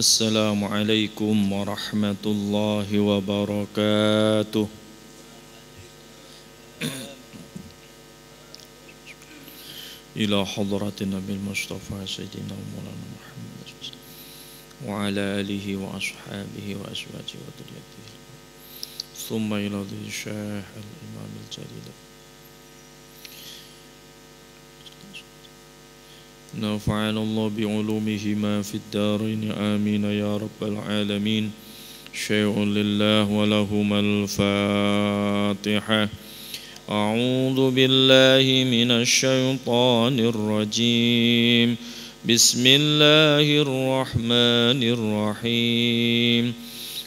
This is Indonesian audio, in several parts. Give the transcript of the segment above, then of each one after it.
Assalamualaikum warahmatullahi wabarakatuh. Ila hadratin Nabil Mustafa Sayyidina Maulana Muhammad wa ala alihi wa ashabihi wa azwajihi wa dhurriyyatihi. Thumma ila dhi syekh al-imam al-jalil. نفعنا الله بعلومهما في الدارين آمين يا رب العالمين. شيء لله ولهما الفاتحة. أعوذ بالله من الشيطان الرجيم. بسم الله الرحمن الرحيم.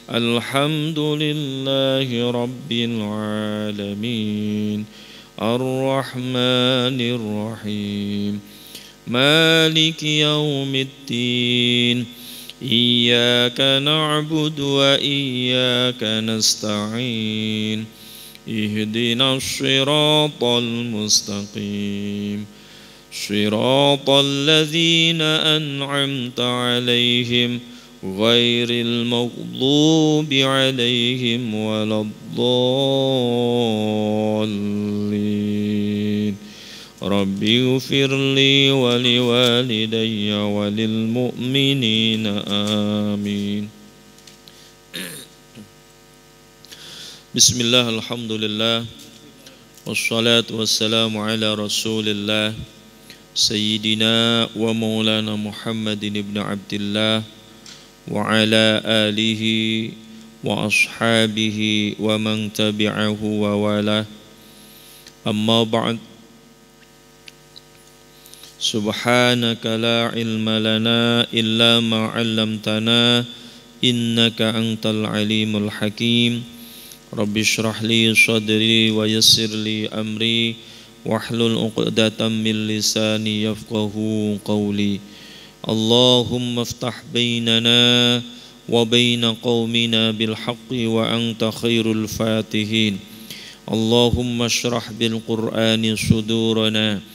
الحمد لله رب العالمين الرحمن الرحيم مالك يوم الدين إياك نعبد وإياك نستعين اهدنا الصراط المستقيم صراط الذين أنعمت عليهم غير المغضوب عليهم ولا الضالين. ربي اغفر لي ولوالدي وللمؤمنين آمين. بسم الله الحمد لله والصلاة والسلام على رسول الله سيدنا ومولانا محمد بن عبد الله وعلى آله وأصحابه ومن تبعه ووالاه. أما بعد. سبحانك لا علم لنا إلا ما علمتنا إنك أنت العليم الحكيم. رب اشرح لي صدري ويسر لي أمري واحلل عقدة من لساني يفقه قولي. اللهم افتح بيننا وبين قومنا بالحق وأنت خير الفاتحين. اللهم اشرح بالقرآن صدورنا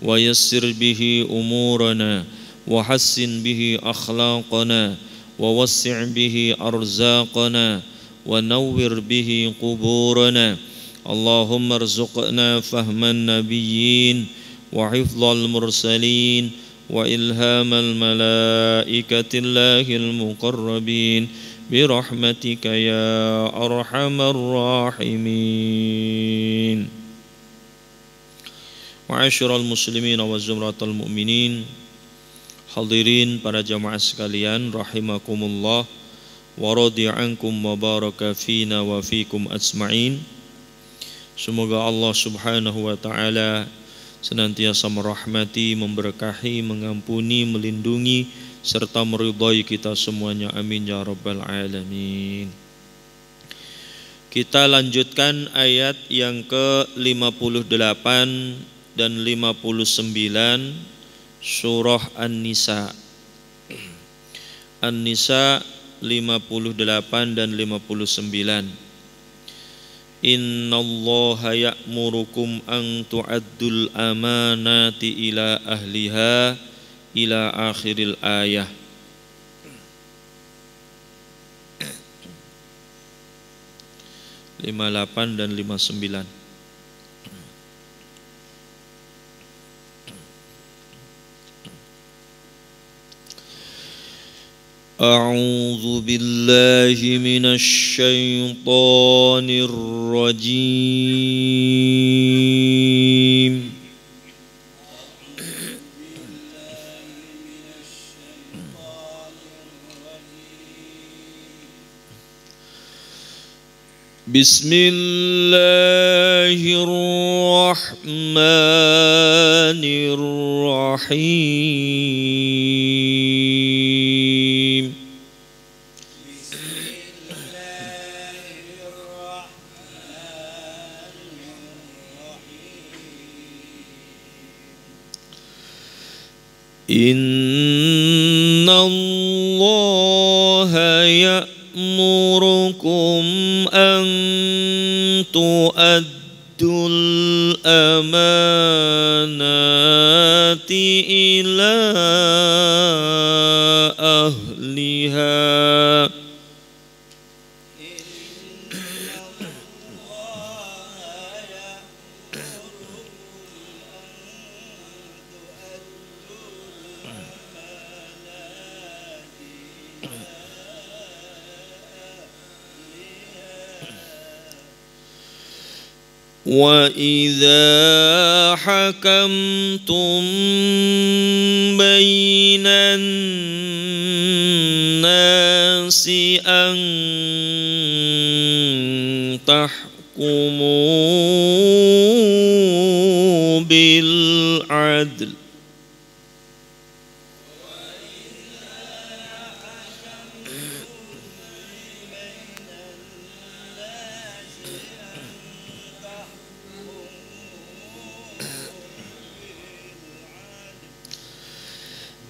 ويسر به أمورنا وحسن به أخلاقنا ووسع به أرزاقنا ونور به قبورنا. اللهم ارزقنا فهم النبيين وحفظ المرسلين وإلهام الملائكة الله المقربين برحمتك يا أرحم الراحمين. Ma'asyiral muslimin wa zumratal mu'minin, hadirin para jamaah sekalian rahimakumullah wa radiya'ankum wa baraka fina wa fikum ajma'in. Semoga Allah subhanahu wa ta'ala senantiasa merahmati, memberkahi, mengampuni, melindungi serta meridai kita semuanya, amin ya rabbal alamin. Kita lanjutkan ayat yang ke-58 dan 59 surah An-Nisa. An-Nisa 58 dan 59. Innallaha ya'murukum an tu'addul amanati ila ahliha ila akhiril ayah. Lima 58 dan 59. أعوذ بالله من الشيطان الرجيم. بسم الله الرحمن الرحيم. إن الله يأمركم أن تؤدوا الأمانات إلى أهلها وإذا حكمتم بين الناس أن تحكموا بالعدل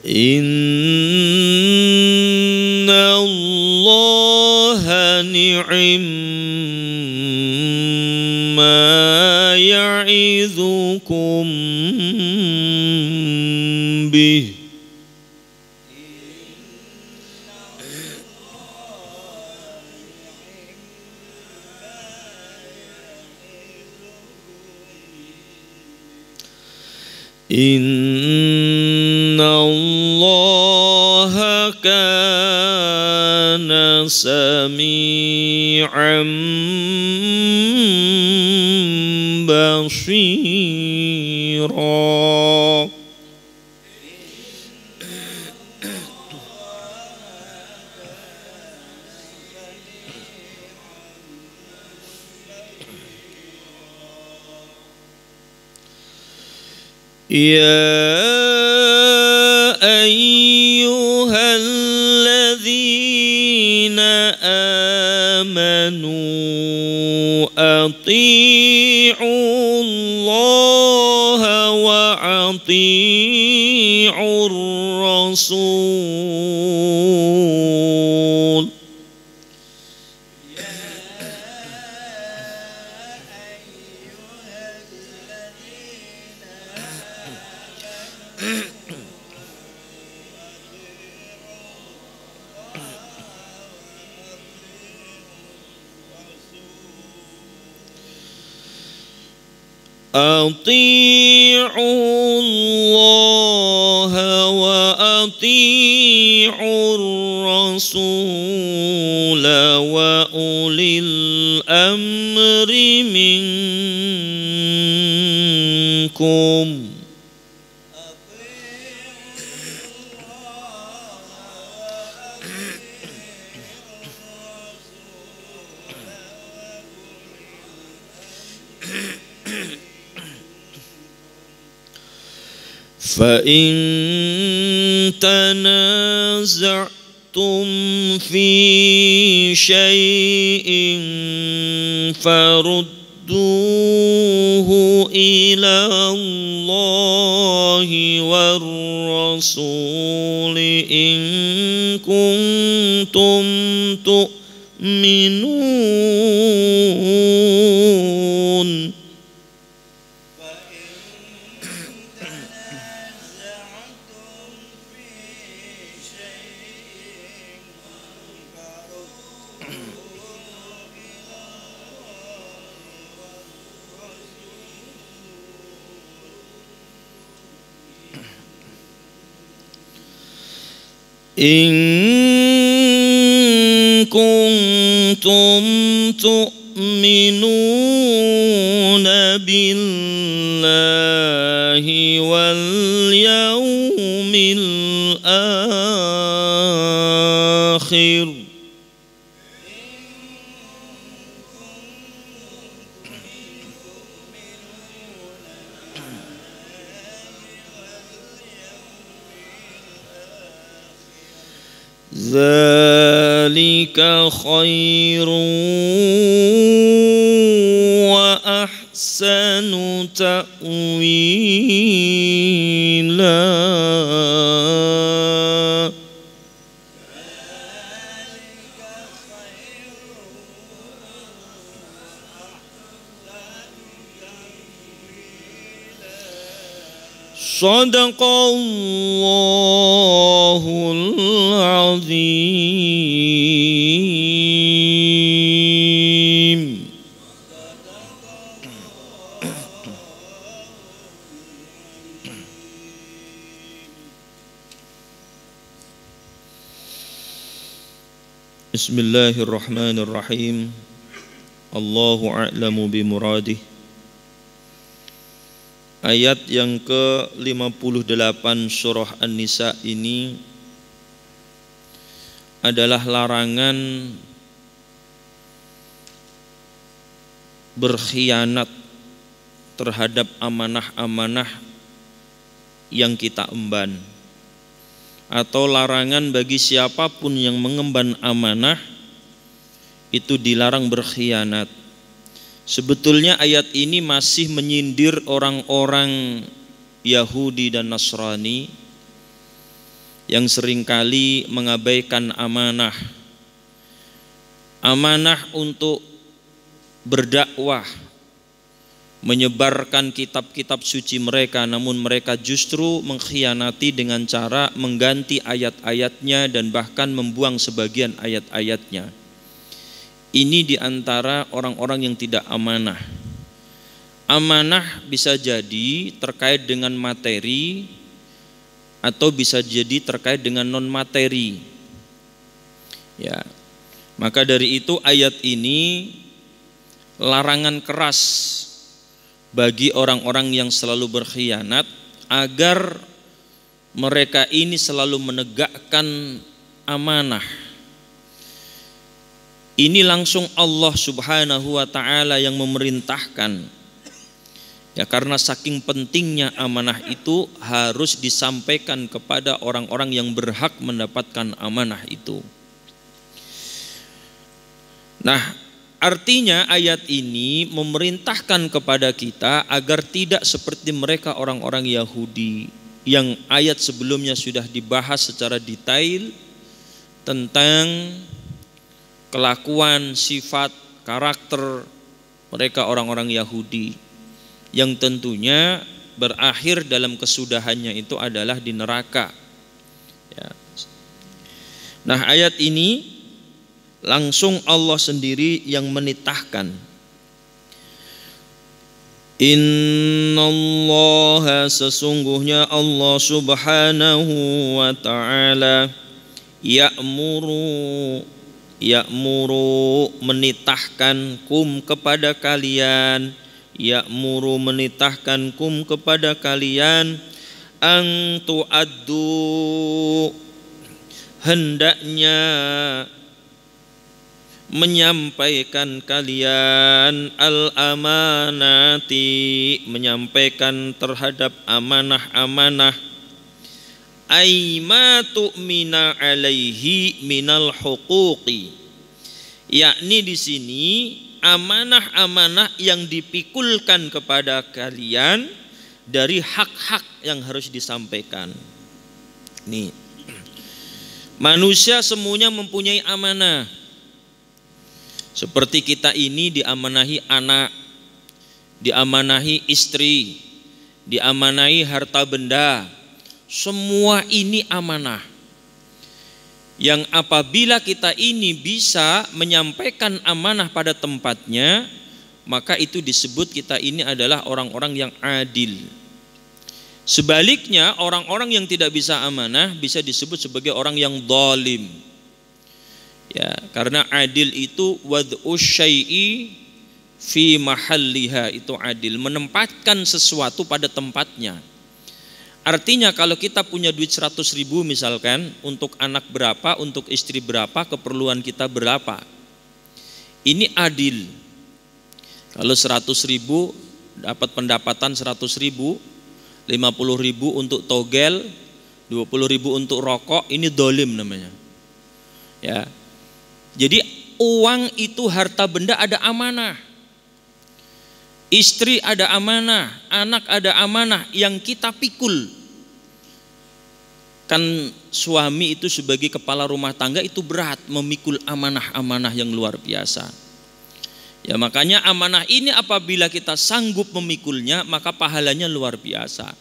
إن الله نعم ما يعظكم به إن الله كان سميعا بصيرا يا أيها الذين آمنوا أطيعوا الله وأطيعوا الرسول أطيعوا الله وأطيعوا الرسول وأولي الأمر منكم فإن تنازعتم في شيء فردوه إلى الله والرسول إن كنتم تؤمنون إن كنتم تؤمنون بالله واليوم الآخر ذلك خير وأحسن تأويلا صدق الله العظيم. Bismillahirrahmanirrahim. Allahu a'lamu bimuradah. Ayat yang ke-58 surah An-Nisa ini adalah larangan berkhianat terhadap amanah-amanah yang kita emban, atau larangan bagi siapapun yang mengemban amanah itu dilarang berkhianat. Sebetulnya ayat ini masih menyindir orang-orang Yahudi dan Nasrani yang seringkali mengabaikan amanah. Amanah untuk berdakwah, menyebarkan kitab-kitab suci mereka, namun mereka justru mengkhianati dengan cara mengganti ayat-ayatnya dan bahkan membuang sebagian ayat-ayatnya. Ini diantara orang-orang yang tidak amanah. Amanah bisa jadi terkait dengan materi atau bisa jadi terkait dengan non materi. Ya, maka dari itu ayat ini larangan keras bagi orang-orang yang selalu berkhianat agar mereka ini selalu menegakkan amanah. Ini langsung Allah Subhanahu wa ta'ala yang memerintahkan. Ya, karena saking pentingnya amanah itu harus disampaikan kepada orang-orang yang berhak mendapatkan amanah itu. Nah, artinya ayat ini memerintahkan kepada kita agar tidak seperti mereka orang-orang Yahudi yang ayat sebelumnya sudah dibahas secara detail tentang kelakuan, sifat, karakter mereka orang-orang Yahudi yang tentunya berakhir dalam kesudahannya itu adalah di neraka. Ya. Nah, ayat ini langsung Allah sendiri yang menitahkan. Innallaha, sesungguhnya Allah Subhanahu wa ta'ala ya'muru menitahkan kum kepada kalian, ya'muru menitahkan kum kepada kalian, ang tu'addu hendaknya menyampaikan kalian al-amanati, menyampaikan terhadap amanah-amanah, aima tu'mina alaihi minal huquqi, yakni di sini amanah-amanah yang dipikulkan kepada kalian dari hak-hak yang harus disampaikan. Nih, manusia semuanya mempunyai amanah. Seperti kita ini diamanahi anak, diamanahi istri, diamanahi harta benda. Semua ini amanah yang apabila kita ini bisa menyampaikan amanah pada tempatnya, maka itu disebut kita ini adalah orang-orang yang adil. Sebaliknya, orang-orang yang tidak bisa amanah bisa disebut sebagai orang yang zalim. Ya, karena adil itu wad'u syai'i fi mahalliha, itu adil, menempatkan sesuatu pada tempatnya. Artinya kalau kita punya duit 100.000 misalkan, untuk anak berapa, untuk istri berapa, keperluan kita berapa. Ini adil. Kalau 100.000 dapat pendapatan 100.000, 50.000 untuk togel, 20.000 untuk rokok, ini dolim namanya. Ya. Jadi uang itu harta benda ada amanah. Istri ada amanah, anak ada amanah yang kita pikul. Kan suami itu sebagai kepala rumah tangga itu berat memikul amanah-amanah yang luar biasa. Ya, makanya amanah ini apabila kita sanggup memikulnya, maka pahalanya luar biasa.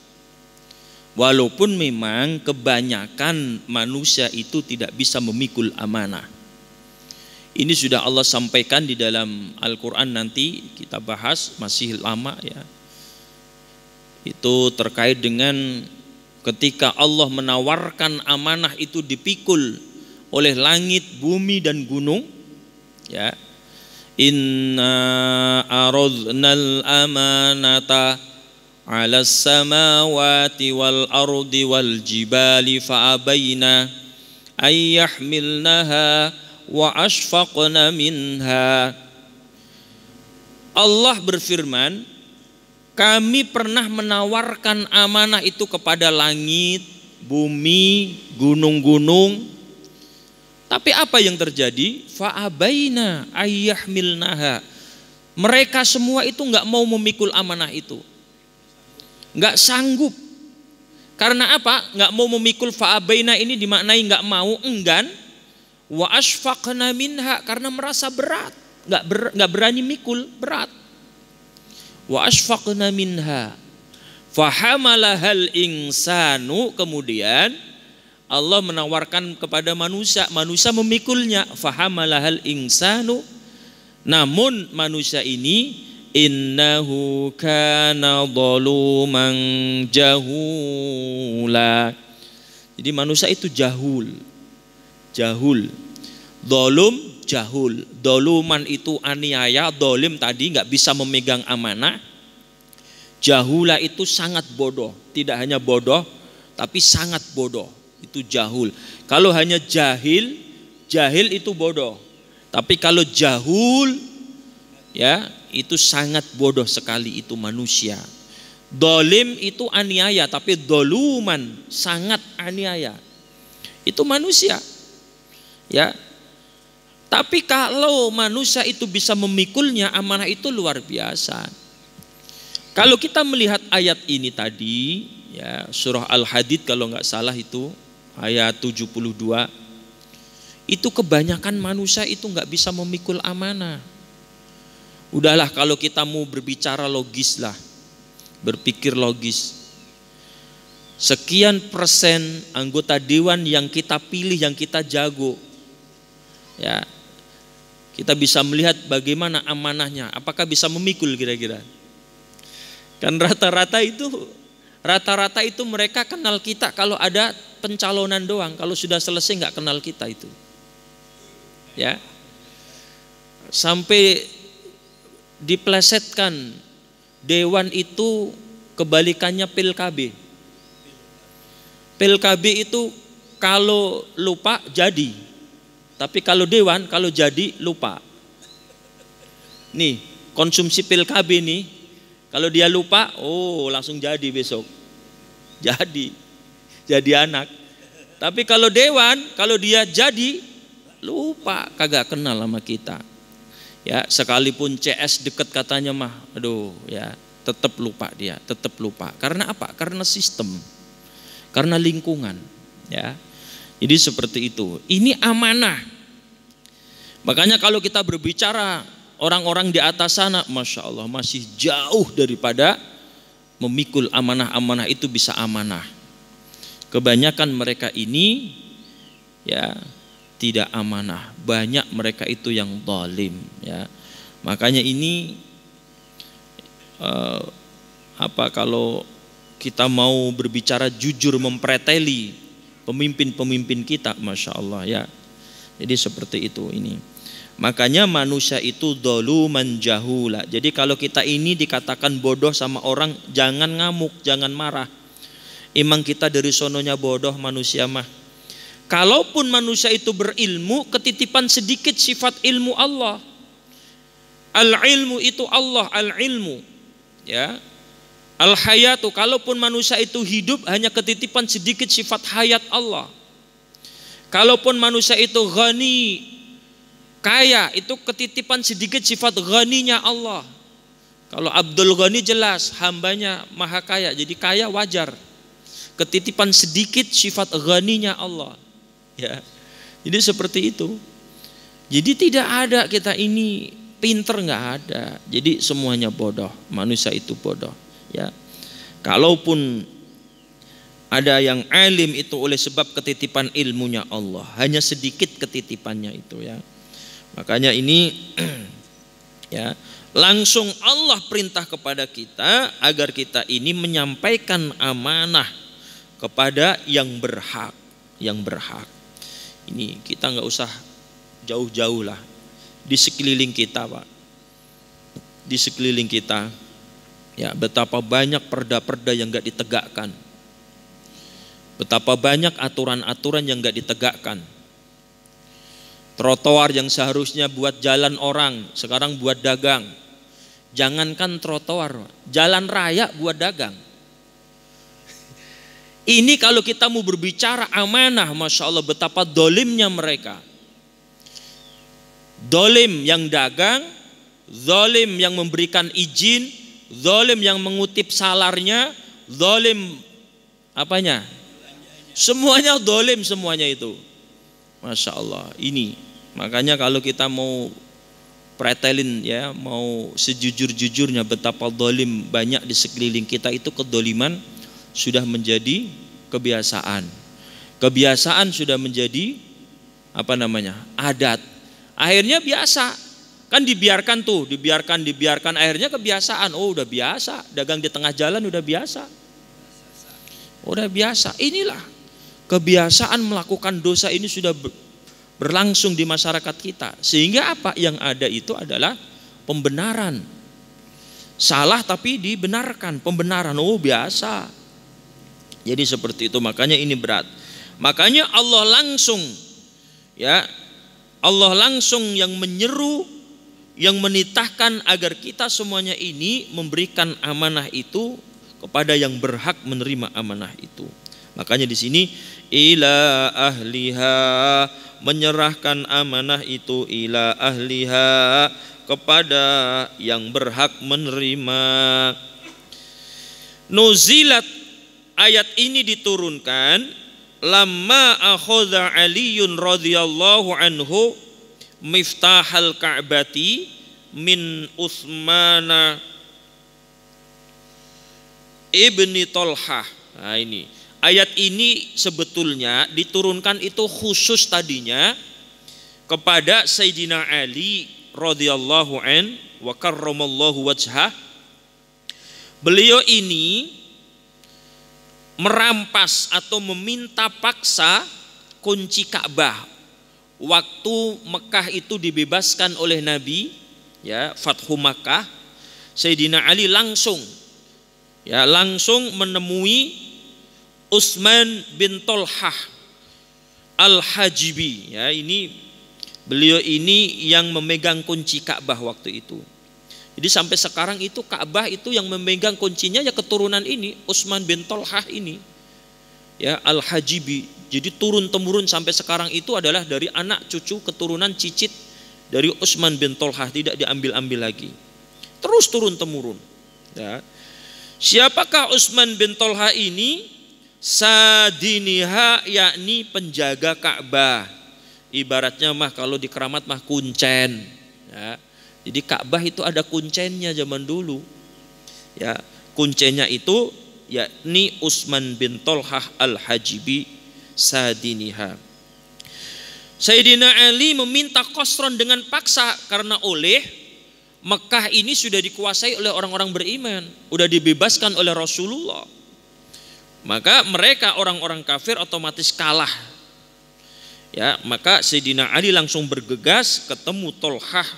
Walaupun memang kebanyakan manusia itu tidak bisa memikul amanah. Ini sudah Allah sampaikan di dalam Al-Quran, nanti kita bahas, masih lama ya. Itu terkait dengan ketika Allah menawarkan amanah itu dipikul oleh langit, bumi dan gunung. Ya. Inna aradnal amanata 'alas samawati wal ardi wal jibali fa'abaina ay yahmilnaha wa ashfaqna minha. Allah berfirman, kami pernah menawarkan amanah itu kepada langit, bumi, gunung-gunung. Tapi apa yang terjadi? Fa'abaina ayyahmilnaha. Mereka semua itu enggak mau memikul amanah itu. Enggak sanggup. Karena apa? Enggak mau memikul. Fa'abaina ini dimaknai enggak mau, enggan. Wa ashfaqna minha, karena merasa berat. Enggak berani mikul, berat. Wa ashfaqna minha. Fahamalahal insanu, kemudian Allah menawarkan kepada manusia, manusia memikulnya. Fahamalahal insanu, namun manusia ini innahu kana zaluman jahula. Jadi manusia itu jahul. Zalum, jahul. Zaluman itu aniaya, zalim tadi nggak bisa memegang amanah. Jahula itu sangat bodoh, tidak hanya bodoh tapi sangat bodoh. Itu jahul. Kalau hanya jahil itu bodoh. Tapi kalau jahul, ya, itu sangat bodoh sekali itu manusia. Zalim itu aniaya, tapi zaluman sangat aniaya. Itu manusia. Ya. Tapi kalau manusia itu bisa memikulnya, amanah itu luar biasa. Kalau kita melihat ayat ini tadi, ya, surah Al-Hadid kalau nggak salah itu ayat 72, itu kebanyakan manusia itu nggak bisa memikul amanah. Udahlah, kalau kita mau berbicara logis lah, berpikir logis. Sekian persen anggota dewan yang kita pilih, yang kita jago, ya, kita bisa melihat bagaimana amanahnya, apakah bisa memikul kira-kira. Kan rata-rata itu mereka kenal kita kalau ada pencalonan doang, kalau sudah selesai nggak kenal kita itu. Ya. Sampai diplesetkan dewan itu kebalikannya PILKB. PILKB itu kalau lupa jadi. Tapi kalau dewan, kalau jadi lupa. Nih, konsumsi PILKB nih, kalau dia lupa, oh langsung jadi besok. Jadi anak. Tapi kalau dewan, kalau dia jadi, lupa, kagak kenal sama kita. Ya, sekalipun CS deket katanya mah, aduh ya, tetap lupa dia, tetap lupa. Karena apa? Karena sistem, karena lingkungan. Ya, jadi seperti itu. Ini amanah. Makanya kalau kita berbicara orang-orang di atas sana, Masya Allah, masih jauh daripada memikul amanah-amanah itu bisa amanah. Kebanyakan mereka ini ya tidak amanah. Banyak mereka itu yang zalim, ya. Makanya ini kalau kita mau berbicara jujur, mempreteli pemimpin-pemimpin kita, Masya Allah, ya. Jadi seperti itu ini. Makanya manusia itu zaluman jahula. Jadi kalau kita ini dikatakan bodoh sama orang, jangan ngamuk, jangan marah. Emang kita dari sononya bodoh manusia mah. Kalaupun manusia itu berilmu, ketitipan sedikit sifat ilmu Allah. Al-ilmu itu Allah, al-ilmu. Ya. Al-hayatu, kalaupun manusia itu hidup, hanya ketitipan sedikit sifat hayat Allah. Kalaupun manusia itu ghani, kaya, itu ketitipan sedikit sifat ghaninya Allah. Kalau Abdul Ghani jelas hambanya maha kaya, jadi kaya wajar. Ketitipan sedikit sifat ghaninya Allah. Ya, jadi seperti itu. Jadi tidak ada kita ini pinter, nggak ada. Jadi semuanya bodoh. Manusia itu bodoh. Ya, kalaupun ada yang alim itu oleh sebab ketitipan ilmunya Allah. Hanya sedikit ketitipannya itu, ya. Makanya ini ya, langsung Allah perintah kepada kita agar kita ini menyampaikan amanah kepada yang berhak, Ini kita nggak usah jauh-jauh lah, di sekeliling kita, Pak. Di sekeliling kita Ya, betapa banyak perda-perda yang enggak ditegakkan. Betapa banyak aturan-aturan yang enggak ditegakkan. Trotoar yang seharusnya buat jalan orang, sekarang buat dagang. Jangankan trotoar, jalan raya buat dagang. Ini kalau kita mau berbicara amanah, Masya Allah betapa dolimnya mereka. Dolim yang dagang, dolim yang memberikan izin, dolim yang mengutip salarnya, dolim apanya? Semuanya dolim semuanya itu. Masya Allah, ini makanya kalau kita mau pretelin ya, mau sejujur-jujurnya betapa dolim banyak di sekeliling kita, itu kedoliman sudah menjadi kebiasaan. Kebiasaan sudah menjadi adat. Akhirnya biasa. Kan dibiarkan tuh, dibiarkan akhirnya kebiasaan. Oh, udah biasa, dagang di tengah jalan udah biasa. Udah biasa. Inilah kebiasaan melakukan dosa ini sudah berlangsung di masyarakat kita. Sehingga apa yang ada itu adalah pembenaran. Salah tapi dibenarkan, pembenaran. Oh, biasa. Jadi seperti itu, makanya ini berat. Makanya Allah langsung yang menyeru, yang menitahkan agar kita semuanya ini memberikan amanah itu kepada yang berhak menerima amanah itu. Makanya di sini ila ahliha, menyerahkan amanah itu ila ahliha, kepada yang berhak menerima. Nuzilat, ayat ini diturunkan lamma akhadha Aliun radhiyallahu anhu miftahal Ka'bati min Utsman ibni Tolhah. Nah, ini ayat ini sebetulnya diturunkan itu khusus tadinya kepada Sayyidina Ali radhiyallahu an wa karramallahu wajhah. Beliau ini merampas atau meminta paksa kunci Ka'bah waktu Mekah itu dibebaskan oleh Nabi, ya, Fathu Makkah. Sayyidina Ali langsung menemui Utsman bin Tolhah Al-Hajibi, ya, ini beliau ini yang memegang kunci Ka'bah waktu itu. Jadi sampai sekarang itu Ka'bah itu yang memegang kuncinya ya keturunan ini, Utsman bin Tolhah ini, ya, Al-Hajibi. Jadi turun temurun sampai sekarang itu adalah dari anak cucu keturunan cicit dari Utsman bin Tolhah, tidak diambil-ambil lagi. Terus turun temurun. Ya. Siapakah Utsman bin Tolhah ini? Sadiniha, yakni penjaga Ka'bah. Ibaratnya mah kalau di keramat mah kuncen. Ya. Jadi Ka'bah itu ada kuncennya zaman dulu. Ya, kuncennya itu yakni Utsman bin Tolhah Al-Hajibi sadiniha. Sayyidina Ali meminta qasron dengan paksa karena oleh Mekah ini sudah dikuasai oleh orang-orang beriman, sudah dibebaskan oleh Rasulullah. Maka mereka orang-orang kafir otomatis kalah. Ya, maka Sayyidina Ali langsung bergegas ketemu Tolhah.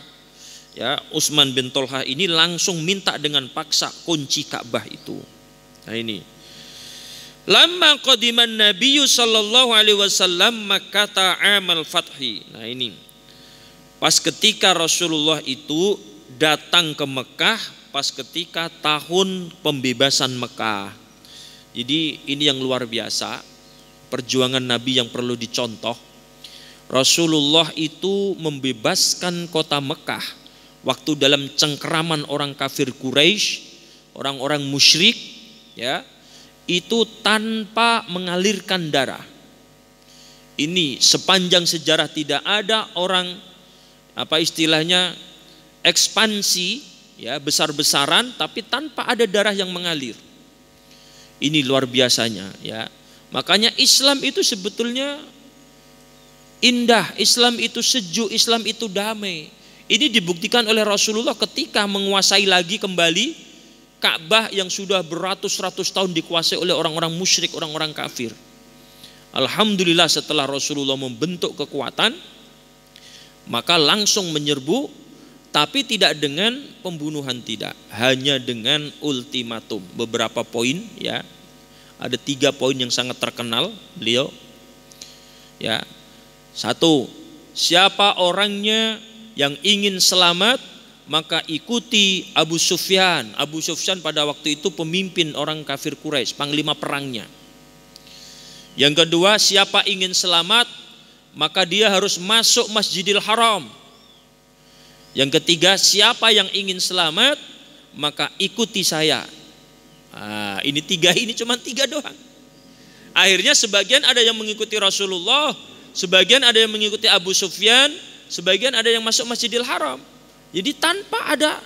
Ya, Utsman bin Tolhah ini langsung minta dengan paksa kunci Ka'bah itu. Nah ini. Lamma qadiman Nabiyyu sallallahu alaihi wasallam Makkah amal fathi. Nah ini. Pas ketika Rasulullah itu datang ke Mekah pas ketika tahun pembebasan Mekah. Jadi ini yang luar biasa, perjuangan Nabi yang perlu dicontoh. Rasulullah itu membebaskan kota Mekah waktu dalam cengkeraman orang kafir Quraisy, orang-orang musyrik, ya, itu tanpa mengalirkan darah. Ini sepanjang sejarah tidak ada orang ekspansi, ya, besar-besaran tapi tanpa ada darah yang mengalir. Ini luar biasanya, ya. Makanya Islam itu sebetulnya indah, Islam itu sejuk, Islam itu damai. Ini dibuktikan oleh Rasulullah ketika menguasai lagi kembali Ka'bah yang sudah beratus-ratus tahun dikuasai oleh orang-orang musyrik, orang-orang kafir. Alhamdulillah setelah Rasulullah membentuk kekuatan, maka langsung menyerbu tapi tidak dengan pembunuhan, tidak, hanya dengan ultimatum. Beberapa poin ya, ada 3 poin yang sangat terkenal beliau ya. 1, siapa orangnya yang ingin selamat maka ikuti Abu Sufyan. Abu Sufyan pada waktu itu pemimpin orang kafir Quraisy, panglima perangnya. Yang kedua, siapa ingin selamat maka dia harus masuk Masjidil Haram. Yang ketiga, siapa yang ingin selamat maka ikuti saya. Nah, ini 3, ini cuma 3 doang. Akhirnya sebagian ada yang mengikuti Rasulullah, sebagian ada yang mengikuti Abu Sufyan, sebagian ada yang masuk Masjidil Haram. Jadi tanpa ada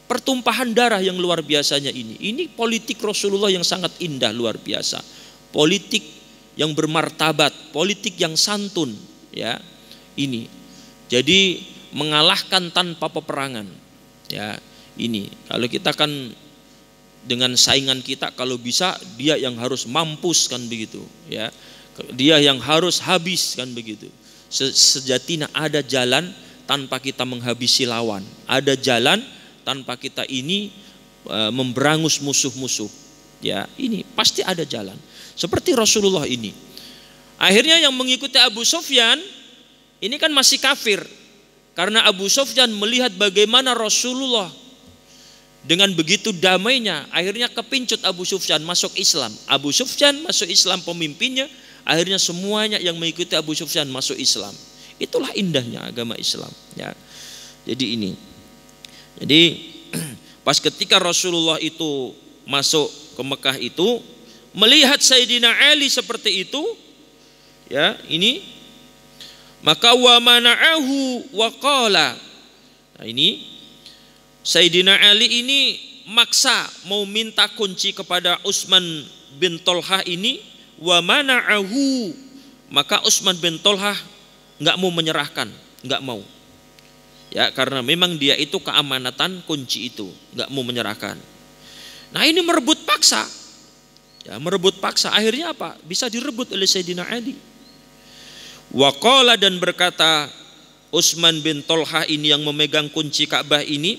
pertumpahan darah yang luar biasanya ini. Ini politik Rasulullah yang sangat indah, luar biasa. Politik yang bermartabat, politik yang santun ya. Ini. Jadi mengalahkan tanpa peperangan. Ya, ini. Kalau kita kan dengan saingan kita, kalau bisa dia yang harus mampus kan begitu, ya. Dia yang harus habis kan begitu. Sejatinya ada jalan tanpa kita menghabisi lawan. Ada jalan tanpa kita ini memberangus musuh-musuh. Ya, ini pasti ada jalan. Seperti Rasulullah ini. Akhirnya yang mengikuti Abu Sufyan ini kan masih kafir. Karena Abu Sufyan melihat bagaimana Rasulullah dengan begitu damainya, akhirnya kepincut Abu Sufyan masuk Islam. Abu Sufyan masuk Islam pemimpinnya, akhirnya semuanya yang mengikuti Abu Sufyan masuk Islam. Itulah indahnya agama Islam ya. Jadi ini. Jadi pas ketika Rasulullah itu masuk ke Mekah itu, melihat Sayyidina Ali seperti itu ya, ini maka wa mana'ahu wa qala. Nah, ini Sayyidina Ali ini maksa mau minta kunci kepada Utsman bin Tolhah ini, wa mana'ahu, maka Utsman bin Tolhah enggak mau menyerahkan, enggak mau. Ya, karena memang dia itu keamanatan kunci itu, enggak mau menyerahkan. Nah, ini merebut paksa. Ya, merebut paksa. Akhirnya apa? Bisa direbut oleh Sayyidina Ali. Wa qala, dan berkata Utsman bin Tolhah ini yang memegang kunci Ka'bah ini,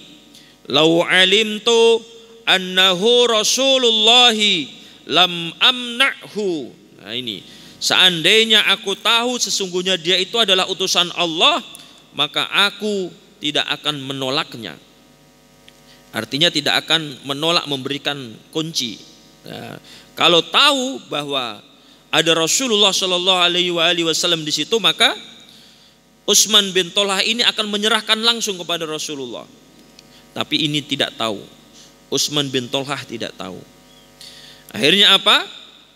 lau alimtu annahu Rasulullahi lam amna'hu. Nah, ini seandainya aku tahu sesungguhnya dia itu adalah utusan Allah, maka aku tidak akan menolaknya. Artinya tidak akan menolak memberikan kunci. Nah, kalau tahu bahwa ada Rasulullah Shallallahu Alaihi Wasallam di situ, maka Utsman bin Tolhah ini akan menyerahkan langsung kepada Rasulullah. Tapi ini tidak tahu. Utsman bin Tolhah tidak tahu. Akhirnya apa?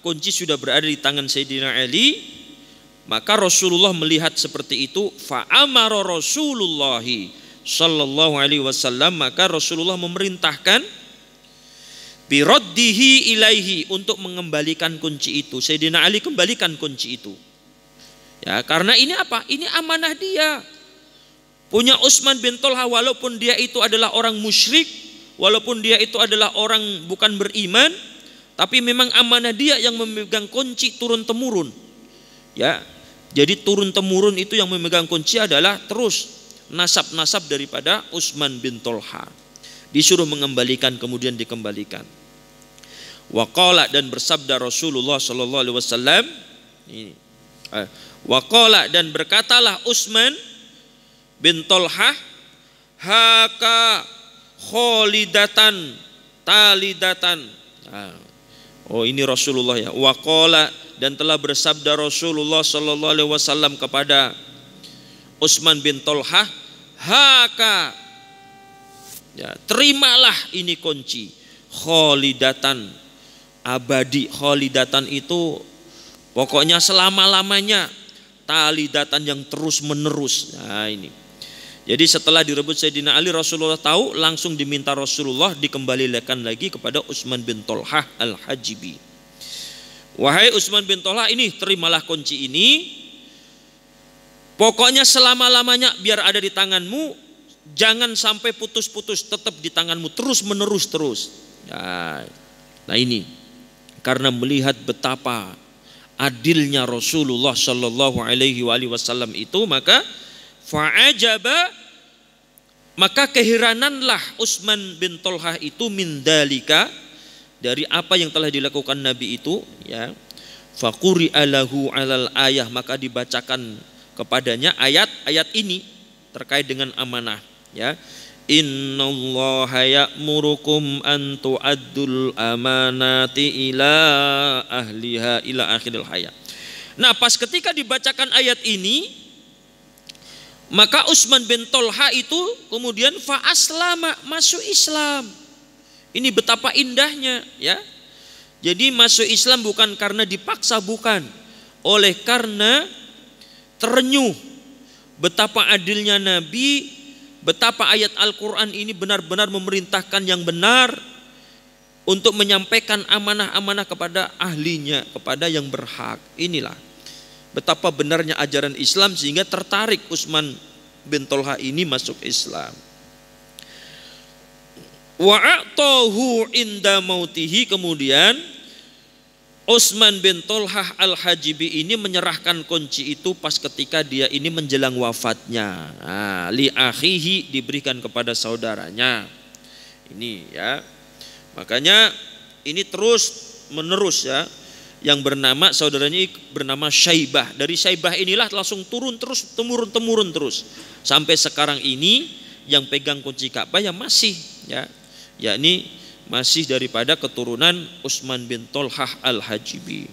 Kunci sudah berada di tangan Sayyidina Ali. Maka Rasulullah melihat seperti itu, fa'amara Rasulullah Sallallahu Alaihi Wasallam, maka Rasulullah memerintahkan biraddihi ilaihi, untuk mengembalikan kunci itu. Sayyidina Ali kembalikan kunci itu. Ya, karena ini apa? Ini amanah dia. Punya Utsman bin Tolhah, walaupun dia itu adalah orang musyrik, walaupun dia itu adalah orang bukan beriman, tapi memang amanah dia yang memegang kunci turun temurun. Ya. Jadi turun temurun itu yang memegang kunci adalah terus nasab-nasab daripada Utsman bin Tolhah. Disuruh mengembalikan, kemudian dikembalikan. Wa qala, dan bersabda Rasulullah sallallahu alaihi wasallam ini. Wa qala, dan berkatalah Utsman bin Tolhah, haka kholidatan talidatan. Oh, ini Rasulullah ya. Wa qala, dan telah bersabda Rasulullah sallallahu alaihi wasallam kepada Utsman bin Tolhah, haka, ya, terimalah ini kunci, kholidatan, abadi. Kholidatan itu pokoknya selama-lamanya, talidatan yang terus menerus. Nah, ini. Jadi setelah direbut Sayyidina Ali, Rasulullah tahu, langsung diminta Rasulullah dikembalikan lagi kepada Utsman bin Tolhah al-Hajibi. Wahai Utsman bin Tolhah, ini terimalah kunci ini. Pokoknya selama-lamanya biar ada di tanganmu, jangan sampai putus-putus, tetap di tanganmu terus menerus terus. Nah ini karena melihat betapa adilnya Rasulullah Shallallahu Alaihi Wasallam itu, maka fa'ajaba, Maka keherananlah Utsman bin Thalhah itu min dalika, dari apa yang telah dilakukan Nabi itu, ya. Faquri'a lahu 'alal ayah, maka dibacakan kepadanya ayat-ayat ini terkait dengan amanah, ya. Innallaha ya'murukum an tu'addul amanati ila ahliha ila akhiril hayat. Nah, pas ketika dibacakan ayat ini, maka Utsman bin Thalhah itu kemudian fa'aslama, masuk Islam. Ini betapa indahnya, ya. Jadi masuk Islam bukan karena dipaksa, bukan. Oleh karena terenyuh betapa adilnya Nabi, betapa ayat Al-Quran ini benar-benar memerintahkan yang benar untuk menyampaikan amanah-amanah kepada ahlinya, kepada yang berhak. Inilah betapa benarnya ajaran Islam, sehingga tertarik Utsman bin Thalhah ini masuk Islam. Wa'atahu inda mautihi, kemudian Utsman bin Thalhah al-Hajibi ini menyerahkan kunci itu pas ketika dia ini menjelang wafatnya. Nah, li akhihi, diberikan kepada saudaranya. Ini, ya. Makanya ini terus menerus, ya. Yang bernama, saudaranya bernama Syaibah. Dari Syaibah inilah langsung turun terus, temurun terus. Sampai sekarang ini yang pegang kunci Ka'bah yang masih, ya, yakni masih daripada keturunan Utsman bin Thalhah al-Hajibi.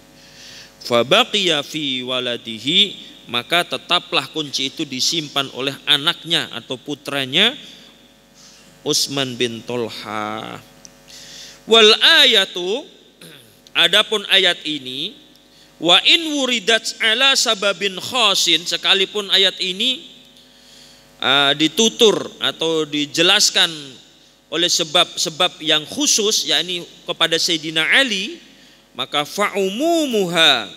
Fabaqiya fi waladihi, maka tetaplah kunci itu disimpan oleh anaknya atau putranya Utsman bin Thalhah. Wal ayatu, adapun ayat ini, wa in wuridat ala sababin khasin, sekalipun ayat ini ditutur atau dijelaskan oleh sebab-sebab yang khusus, yakni kepada Sayyidina Ali, maka fa'umumuha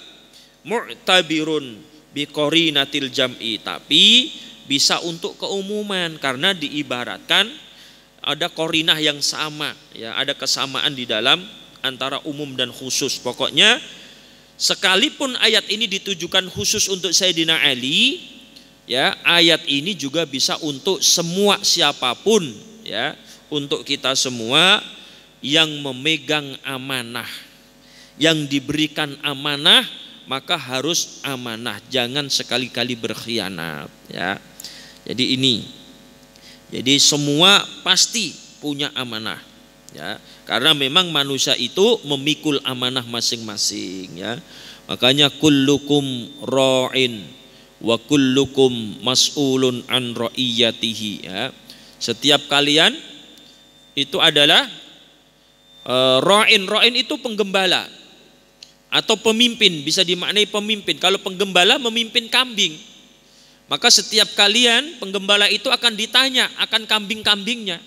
mu'tabirun biqorinatil jam'i, tapi bisa untuk keumuman karena diibaratkan ada korinah yang sama, ya, ada kesamaan di dalam antara umum dan khusus. Pokoknya sekalipun ayat ini ditujukan khusus untuk Sayyidina Ali, ya, ayat ini juga bisa untuk semua, siapapun, ya, untuk kita semua yang memegang amanah, yang diberikan amanah, maka harus amanah, jangan sekali-kali berkhianat, ya. Jadi ini, jadi semua pasti punya amanah, ya, karena memang manusia itu memikul amanah masing-masing, ya. Makanya kullukum ra'in wa kullukum mas'ulun an ra'iyatihi, ya. Setiap kalian itu adalah ra'in itu penggembala atau pemimpin, bisa dimaknai pemimpin. Kalau penggembala memimpin kambing, maka setiap kalian penggembala itu akan ditanya akan kambing-kambingnya.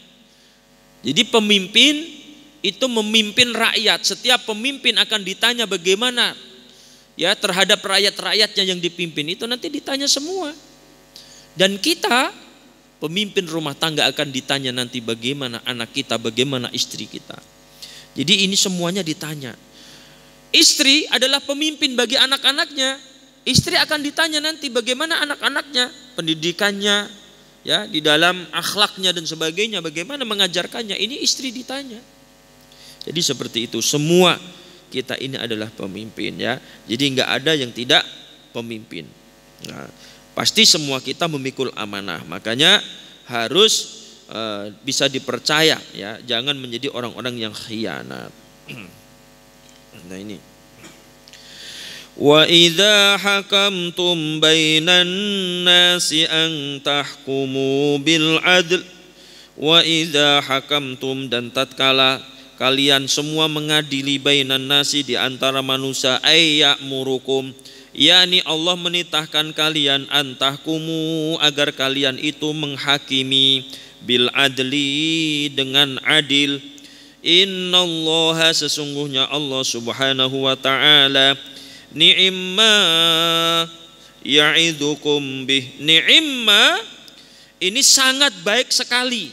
Jadi pemimpin itu memimpin rakyat. Setiap pemimpin akan ditanya bagaimana, ya, terhadap rakyat-rakyatnya yang dipimpin, itu nanti ditanya semua. Dan kita pemimpin rumah tangga akan ditanya nanti bagaimana anak kita, bagaimana istri kita. Jadi ini semuanya ditanya. Istri adalah pemimpin bagi anak-anaknya. Istri akan ditanya nanti bagaimana anak-anaknya, pendidikannya, ya, di dalam akhlaknya dan sebagainya, bagaimana mengajarkannya. Ini istri ditanya. Jadi seperti itu, semua kita ini adalah pemimpin, ya. Jadi enggak ada yang tidak pemimpin. Nah, pasti semua kita memikul amanah. Makanya harus bisa dipercaya, ya. Jangan menjadi orang-orang yang khianat. Nah ini. Wa idza hakamtum bainan nasi an tahkumu bil adl. Wa idza hakamtum, dan tatkala kalian semua mengadili bainan nasi, di antara manusia, ayyamurukum, yakni Allah menitahkan kalian, antahkumu, agar kalian itu menghakimi, bil adli, dengan adil. Innallaha, sesungguhnya Allah subhanahu wa ta'ala, ni'imma ya'idukum bih. Ni'imma ini sangat baik sekali.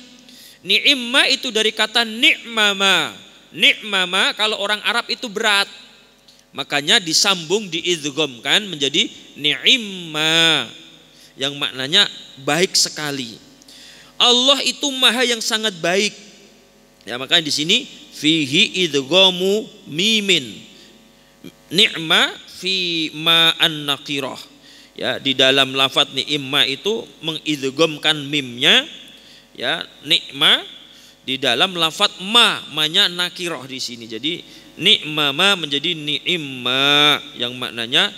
Ni'imma itu dari kata ni'mama. Ni'mama kalau orang Arab itu berat, makanya disambung, diidghamkan menjadi ni'imma, yang maknanya baik sekali. Allah itu maha yang sangat baik. Ya, makanya di sini fihi idghamu mimin. Ni'ma fi ma'an naqirah. Ya, di dalam lafadz ni'ma itu mengidghamkan mimnya, ya, ni'ma di dalam lafadz ma-nya nakirah di sini. Jadi ni'ma ma menjadi ni'imma yang maknanya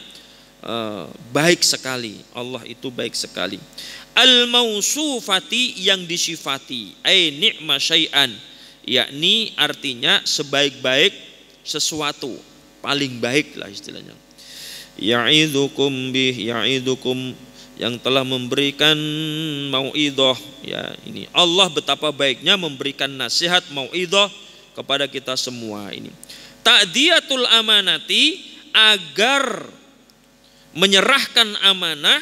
baik sekali. Allah itu baik sekali. Al-mausufati yang disifati, ai ni'ma syai'an, yakni artinya sebaik-baik sesuatu, paling baik lah istilahnya. Ya'idukum yang telah memberikan mau'idhah, ya, ini Allah betapa baiknya memberikan nasihat mau'idhah kepada kita semua ini. Ta'diyatul amanati, agar menyerahkan amanah,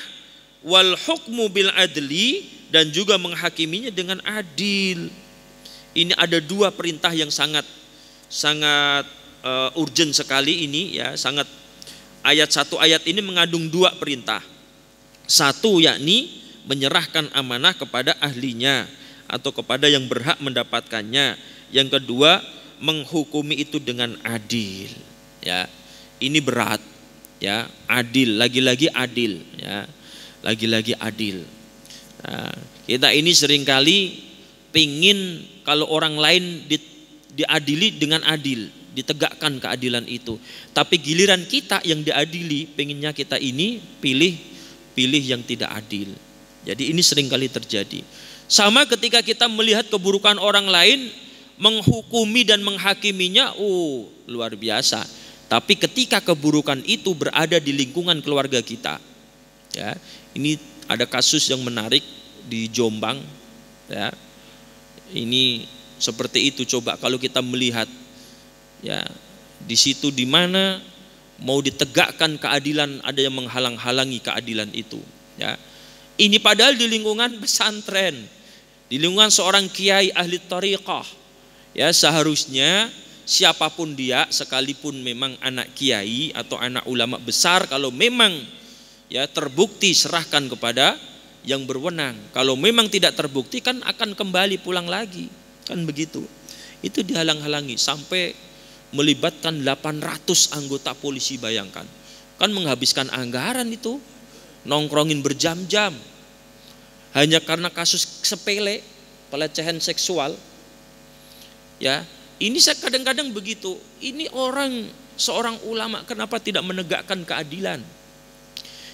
wal hukmu bil adli, dan juga menghakiminya dengan adil. Ini ada dua perintah yang sangat urgent sekali ini, ya, sangat. Satu ayat ini mengandung dua perintah. Satu yakni menyerahkan amanah kepada ahlinya atau kepada yang berhak mendapatkannya. Yang kedua menghukumi itu dengan adil. Ya, ini berat. Ya, adil, lagi-lagi adil. Ya, lagi-lagi adil. Nah, kita ini seringkali pingin kalau orang lain diadili dengan adil, ditegakkan keadilan itu. Tapi giliran kita yang diadili, pengennya kita ini pilih yang tidak adil. Jadi ini seringkali terjadi. Sama ketika kita melihat keburukan orang lain, menghukumi dan menghakiminya, luar biasa. Tapi ketika keburukan itu berada di lingkungan keluarga kita, ya, ini ada kasus yang menarik di Jombang, ya. Ini seperti itu. Coba kalau kita melihat, ya, di situ di mana mau ditegakkan keadilan, ada yang menghalang-halangi keadilan itu, ya. Ini padahal di lingkungan pesantren, di lingkungan seorang kiai ahli thariqah, ya, seharusnya siapapun dia, sekalipun memang anak kiai atau anak ulama besar, kalau memang, ya, terbukti serahkan kepada yang berwenang. Kalau memang tidak terbukti kan akan kembali pulang lagi, kan begitu. Itu dihalang-halangi sampai melibatkan 800 anggota polisi, bayangkan. Kan menghabiskan anggaran itu, nongkrongin berjam-jam hanya karena kasus sepele pelecehan seksual. Ya, ini saya kadang-kadang begitu. Ini seorang ulama kenapa tidak menegakkan keadilan?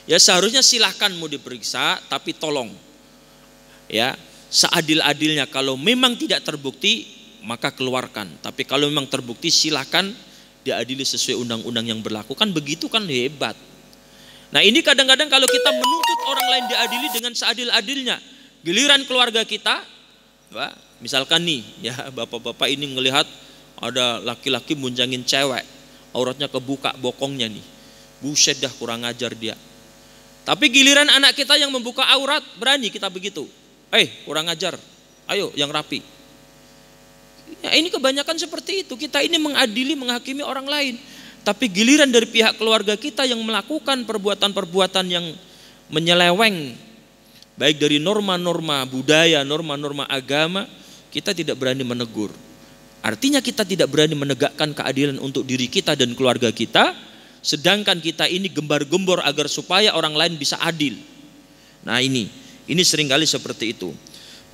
Ya, seharusnya silahkan mau diperiksa, tapi tolong, ya, seadil-adilnya. Kalau memang tidak terbukti, maka keluarkan. Tapi kalau memang terbukti, silahkan diadili sesuai undang-undang yang berlaku. Kan begitu, kan hebat. Nah, ini kadang-kadang kalau kita menuntut orang lain diadili dengan seadil-adilnya, giliran keluarga kita, misalkan nih, ya, bapak-bapak ini ngelihat ada laki-laki munjangin cewek, auratnya kebuka bokongnya nih, buset dah, kurang ajar dia. Tapi giliran anak kita yang membuka aurat, berani kita begitu, kurang ajar, ayo yang rapi. Ya, ini kebanyakan seperti itu. Kita ini mengadili, menghakimi orang lain. Tapi giliran dari pihak keluarga kita yang melakukan perbuatan-perbuatan yang menyeleweng, baik dari norma-norma budaya, norma-norma agama, kita tidak berani menegur. Artinya kita tidak berani menegakkan keadilan untuk diri kita dan keluarga kita, sedangkan kita ini gembar-gembor agar supaya orang lain bisa adil. Nah, ini seringkali seperti itu.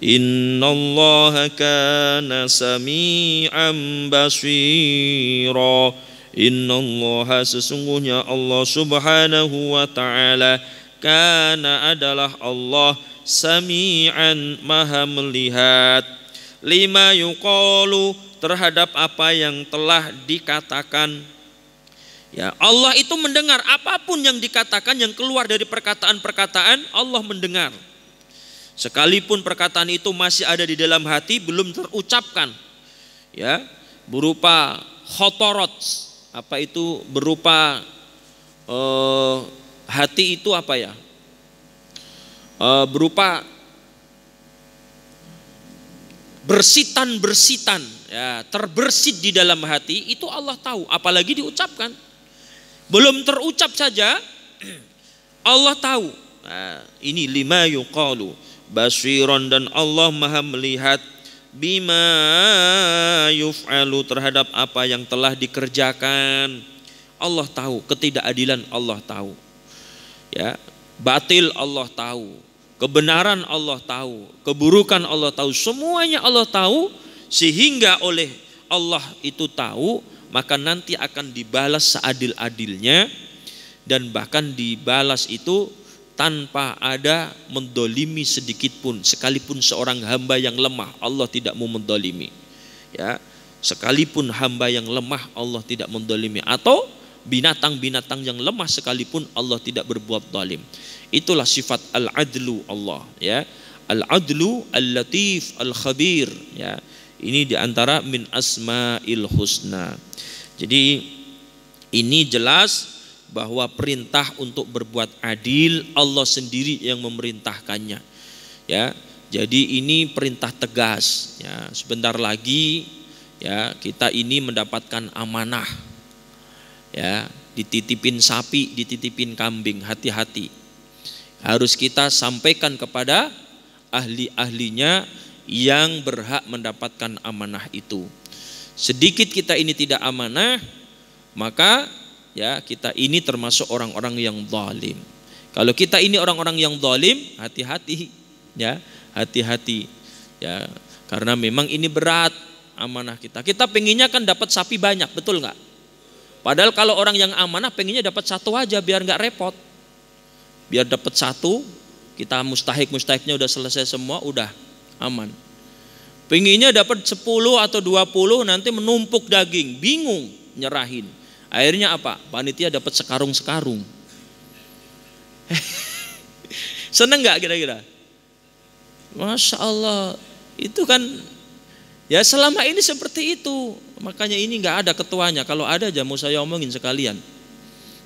Innallaha kana sami'an basira. Innallaha, sesungguhnya Allah subhanahu wa ta'ala, kana adalah Allah, sami'an, maha melihat, lima yuqalu, terhadap apa yang telah dikatakan. Ya, Allah itu mendengar apapun yang dikatakan, yang keluar dari perkataan-perkataan, Allah mendengar. Sekalipun perkataan itu masih ada di dalam hati, belum terucapkan, ya, berupa khotorot. Apa itu? Berupa hati itu apa ya? Berupa bersitan, ya, terbersit di dalam hati, itu Allah tahu, apalagi diucapkan. Belum terucap saja Allah tahu. Nah, ini lima yuqalu, basiron, dan Allah maha melihat bima yuf'alu, terhadap apa yang telah dikerjakan. Allah tahu ketidakadilan, Allah tahu. Ya, batil Allah tahu, kebenaran Allah tahu, keburukan Allah tahu, semuanya Allah tahu. Sehingga oleh Allah itu tahu, maka nanti akan dibalas seadil-adilnya, dan bahkan dibalas itu tanpa ada mendolimi sedikit pun. Sekalipun seorang hamba yang lemah, Allah tidak mau mendolimi. Ya, sekalipun hamba yang lemah, Allah tidak mendolimi. Atau binatang-binatang yang lemah sekalipun, Allah tidak berbuat zalim. Itulah sifat al-adlu Allah. Ya, al-adlu, al-latif, al-khabir. Ya, ini diantara min asma'il husna. Jadi ini jelas bahwa perintah untuk berbuat adil Allah sendiri yang memerintahkannya. Ya, jadi ini perintah tegas. Ya, sebentar lagi ya kita ini mendapatkan amanah. Ya, dititipin sapi, dititipin kambing, hati-hati. Harus kita sampaikan kepada ahli-ahlinya yang berhak mendapatkan amanah itu. Sedikit kita ini tidak amanah, maka ya kita ini termasuk orang-orang yang zalim. Kalau kita ini orang-orang yang zalim, hati-hati, ya, hati-hati, ya, karena memang ini berat amanah kita. Kita pengennya kan dapat sapi banyak, betul nggak? Padahal kalau orang yang amanah pengennya dapat satu aja biar nggak repot, biar dapat satu, kita mustahiknya udah selesai semua, udah aman. Pengennya dapat 10 atau 20, nanti menumpuk daging, bingung nyerahin. Akhirnya apa? Panitia dapat sekarung-sekarung. Seneng nggak kira-kira? Masya Allah, itu kan ya selama ini seperti itu. Makanya ini nggak ada ketuanya. Kalau ada aja mau saya omongin sekalian.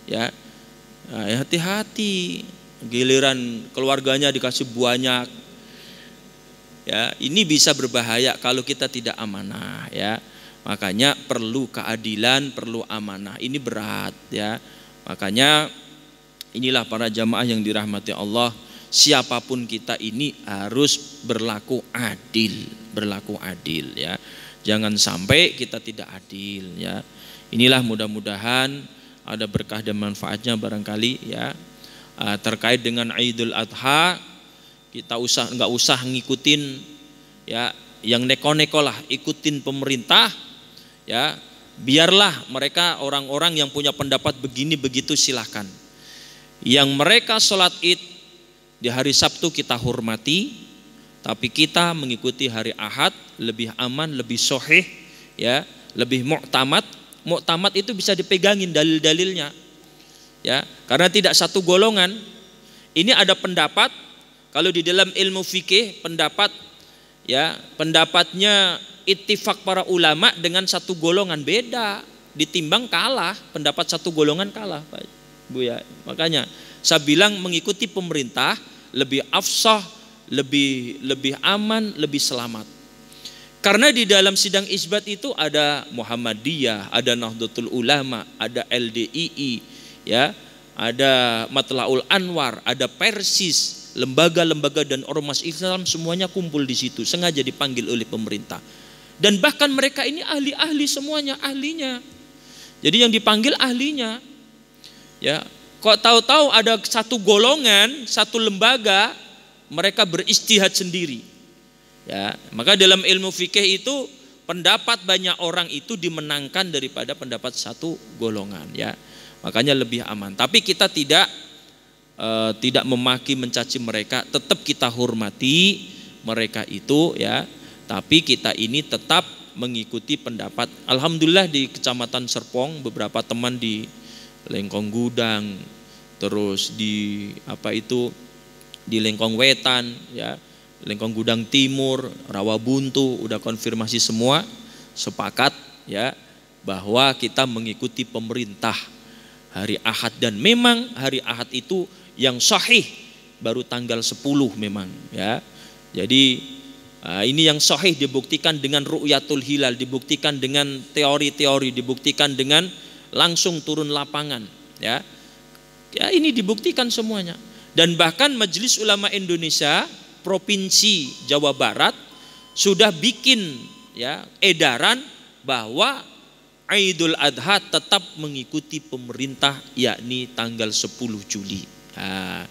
Ya, nah, hati-hati. Giliran keluarganya dikasih banyak. Ya, ini bisa berbahaya kalau kita tidak amanah. Ya, makanya perlu keadilan, perlu amanah. Ini berat. Ya, makanya inilah para jamaah yang dirahmati Allah. Siapapun kita ini harus berlaku adil, ya. Jangan sampai kita tidak adil, ya. Inilah mudah-mudahan ada berkah dan manfaatnya barangkali, ya. Terkait dengan Idul Adha, kita nggak usah ngikutin, ya, yang neko-neko lah, ikutin pemerintah, ya. Biarlah mereka orang-orang yang punya pendapat begini begitu silahkan. Yang mereka sholat Id di hari Sabtu kita hormati, tapi kita mengikuti hari Ahad lebih aman, lebih sahih, ya, lebih mu'tamad. Mu'tamad itu bisa dipegangin dalil-dalilnya, ya, karena tidak satu golongan. Ini ada pendapat, kalau di dalam ilmu fikih pendapat, ya, pendapatnya ittifaq para ulama dengan satu golongan beda, ditimbang kalah, pendapat satu golongan kalah, Pak Bu, ya. Makanya saya bilang mengikuti pemerintah lebih afsah, lebih aman, lebih selamat. Karena di dalam sidang isbat itu ada Muhammadiyah, ada Nahdlatul Ulama, ada LDII, ya, ada Matlaul Anwar, ada Persis, lembaga-lembaga dan ormas Islam semuanya kumpul di situ, sengaja dipanggil oleh pemerintah. Dan bahkan mereka ini ahli-ahli semuanya, ahlinya. Jadi yang dipanggil ahlinya, ya. Kok tahu-tahu ada satu golongan, satu lembaga, mereka beristihad sendiri. Ya, maka dalam ilmu fikih itu pendapat banyak orang itu dimenangkan daripada pendapat satu golongan, ya. Makanya lebih aman. Tapi kita tidak memaki, mencaci mereka, tetap kita hormati mereka itu, ya. Tapi kita ini tetap mengikuti pendapat. Alhamdulillah di Kecamatan Serpong beberapa teman di Lengkong Gudang, terus di di Lengkong Wetan, ya, Lengkong Gudang Timur, Rawabuntu, udah konfirmasi semua, sepakat, ya, bahwa kita mengikuti pemerintah hari Ahad. Dan memang hari Ahad itu yang sahih baru tanggal 10 memang, ya. Jadi ini yang sahih dibuktikan dengan ru'yatul hilal, dibuktikan dengan teori-teori, dibuktikan dengan langsung turun lapangan, ya. Ya, ini dibuktikan semuanya. Dan bahkan Majelis Ulama Indonesia Provinsi Jawa Barat sudah bikin ya edaran bahwa Idul Adha tetap mengikuti pemerintah, yakni tanggal 10 Juli. Nah,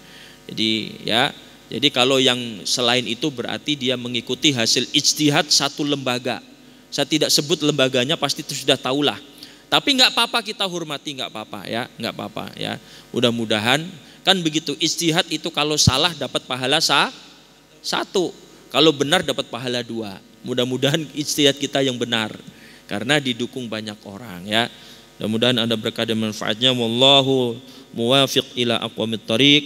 jadi kalau yang selain itu berarti dia mengikuti hasil ijtihad satu lembaga. Saya tidak sebut lembaganya, pasti itu sudah tahulah. Tapi nggak apa-apa kita hormati, nggak apa-apa ya, nggak apa-apa ya. Mudah-mudahan kan begitu, ijtihad itu kalau salah dapat pahala satu, kalau benar dapat pahala 2. Mudah-mudahan ijtihad kita yang benar, karena didukung banyak orang ya. Mudah-mudahan ada berkah dan manfaatnya. Wallahu muwafiq ila aqwamit thariq.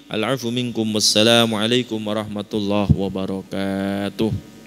Al-'afwu minkum. Wassalamualaikum warahmatullahi wabarakatuh.